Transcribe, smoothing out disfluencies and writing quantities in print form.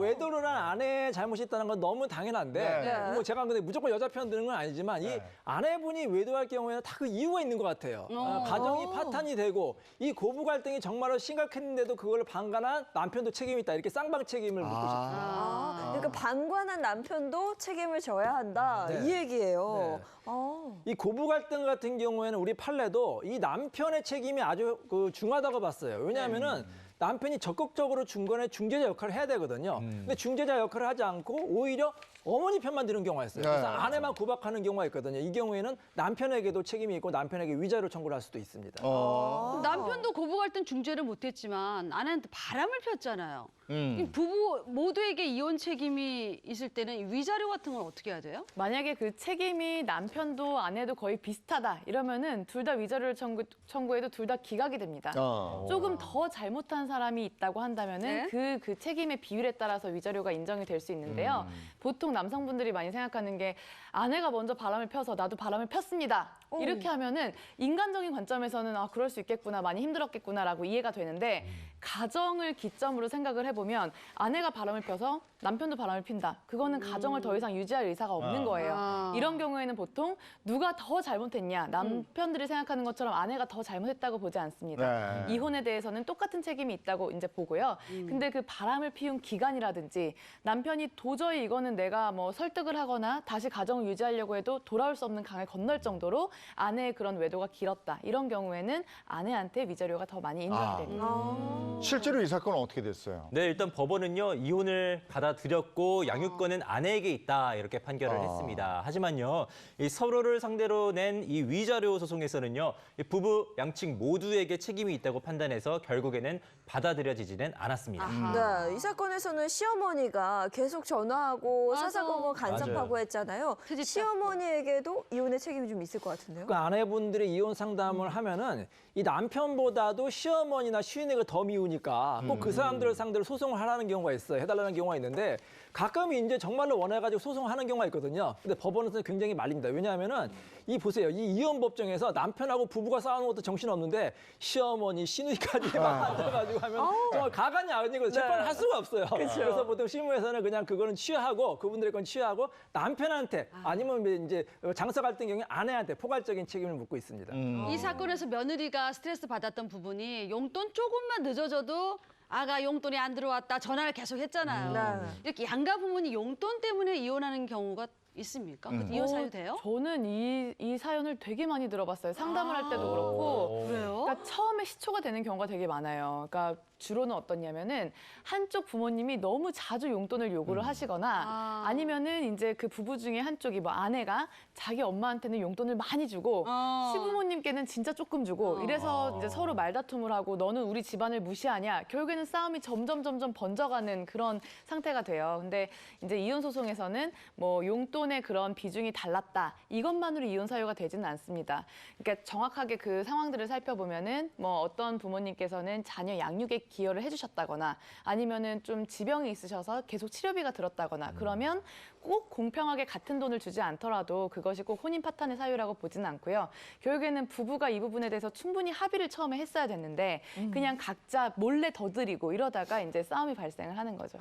외도를 한 아내의 잘못이 있다는 건 너무 당연한데 네. 뭐 제가 근데 무조건 여자 편 드는 건 아니지만 이 아내분이 외도할 경우에는 다 그 이유가 있는 것 같아요. 가정이 파탄이 되고 이 고부 갈등이 정말로 심각했는데도 그걸 방관한 남편도 책임이 있다. 이렇게 쌍방 책임을 묻고 싶어요. 그러니까 방관한 남편도 책임을 져야 한다. 이 얘기예요. 이 고부 갈등 같은 경우에는 우리 판례도 이 남편의 책임이 아주 중하다고 봤어요. 왜냐하면은 남편이 적극적으로 중간에 중재자 역할을 해야 되거든요. 근데 중재자 역할을 하지 않고 오히려 어머니 편만 드는 경우가 있어요. 그래서 아내만 구박하는 경우가 있거든요. 이 경우에는 남편에게도 책임이 있고 남편에게 위자료 청구를 할 수도 있습니다. 남편도 고부 갈등 중재를 못했지만 아내한테 바람을 폈잖아요. 이 부부 모두에게 이혼 책임이 있을 때는 위자료 같은 건 어떻게 해야 돼요? 만약에 그 책임이 남편도 아내도 거의 비슷하다 이러면은 둘 다 위자료를 청구해도 둘 다 기각이 됩니다. 조금 더 잘못한 사람이 있다고 한다면은 그 책임의 비율에 따라서 위자료가 인정이 될 수 있는데요. 보통 남성분들이 많이 생각하는 게 아내가 먼저 바람을 펴서 나도 바람을 폈습니다. 이렇게 하면은 인간적인 관점에서는 아 그럴 수 있겠구나, 많이 힘들었겠구나라고 이해가 되는데 가정을 기점으로 생각을 해보면 아내가 바람을 펴서 남편도 바람을 핀다. 그거는 가정을 더 이상 유지할 의사가 없는 거예요. 이런 경우에는 보통 누가 더 잘못했냐, 남편들이 생각하는 것처럼 아내가 더 잘못했다고 보지 않습니다. 이혼에 대해서는 똑같은 책임이 있다고 이제 보고요. 근데 그 바람을 피운 기간이라든지 남편이 도저히 이거는 내가 뭐 설득을 하거나 다시 가정을 유지하려고 해도 돌아올 수 없는 강을 건널 정도로 아내의 그런 외도가 길었다. 이런 경우에는 아내한테 위자료가 더 많이 인정이 됩니다. 실제로 이 사건은 어떻게 됐어요? 네, 일단 법원은요, 이혼을 받아들였고 양육권은 아내에게 있다 이렇게 판결을 했습니다. 하지만요, 이 서로를 상대로 낸 이 위자료 소송에서는요, 이 부부 양측 모두에게 책임이 있다고 판단해서 결국에는 받아들여지지는 않았습니다. 네, 이 사건에서는 시어머니가 계속 전화하고 사사건건 간섭하고 했잖아요. 시어머니에게도 이혼의 책임이 좀 있을 것 같은데요. 그 아내분들이 이혼 상담을 하면은 이 남편보다도 시어머니나 시누이가 더 미우니까 꼭 그 사람들을 상대로 소송을 하라는 경우가 있어요. 해달라는 경우가 있는데 가끔 이제 정말로 원해가지고 소송하는 경우가 있거든요. 근데 법원에서는 굉장히 말립니다. 왜냐하면은 이 보세요. 이 이혼 법정에서 남편하고 부부가 싸우는 것도 정신없는데 시어머니, 시누이까지 막 앉아가지고 하면 정말 가관이 아니고 재판을 할 수가 없어요. 그래서 보통 실무에서는 그냥 그거는 취하고 그분들의 건 취하고 남편한테 아니면 이제 장서 갈등 경우에 아내한테 포괄적인 책임을 묻고 있습니다. 이 사건에서 며느리가 스트레스 받았던 부분이 용돈 조금만 늦어져도 아가 용돈이 안 들어왔다 전화를 계속 했잖아요. 이렇게 양가 부모님 용돈 때문에 이혼하는 경우가 있습니까? 이혼 사유 돼요? 저는 이 사연을 되게 많이 들어봤어요. 상담을 할 때도 그렇고. 그래요? 그러니까 처음에 시초가 되는 경우가 되게 많아요. 그러니까 주로는 어떠냐면은 한쪽 부모님이 너무 자주 용돈을 요구를 하시거나 아니면은 이제 그 부부 중에 한쪽이 뭐 아내가 자기 엄마한테는 용돈을 많이 주고 시부모님께는 진짜 조금 주고 이래서 이제 서로 말다툼을 하고 너는 우리 집안을 무시하냐. 결국에는 싸움이 점점 번져가는 그런 상태가 돼요. 근데 이제 이혼 소송에서는 뭐 용돈의 그런 비중이 달랐다. 이것만으로 이혼 사유가 되지는 않습니다. 그러니까 정확하게 그 상황들을 살펴보면은 뭐 어떤 부모님께서는 자녀 양육에 기여를 해주셨다거나 아니면은 좀 지병이 있으셔서 계속 치료비가 들었다거나 그러면 꼭 공평하게 같은 돈을 주지 않더라도 그것이 꼭 혼인 파탄의 사유라고 보지는 않고요. 결국에는 부부가 이 부분에 대해서 충분히 합의를 처음에 했어야 됐는데 그냥 각자 몰래 더 드리고 이러다가 이제 싸움이 발생을 하는 거죠.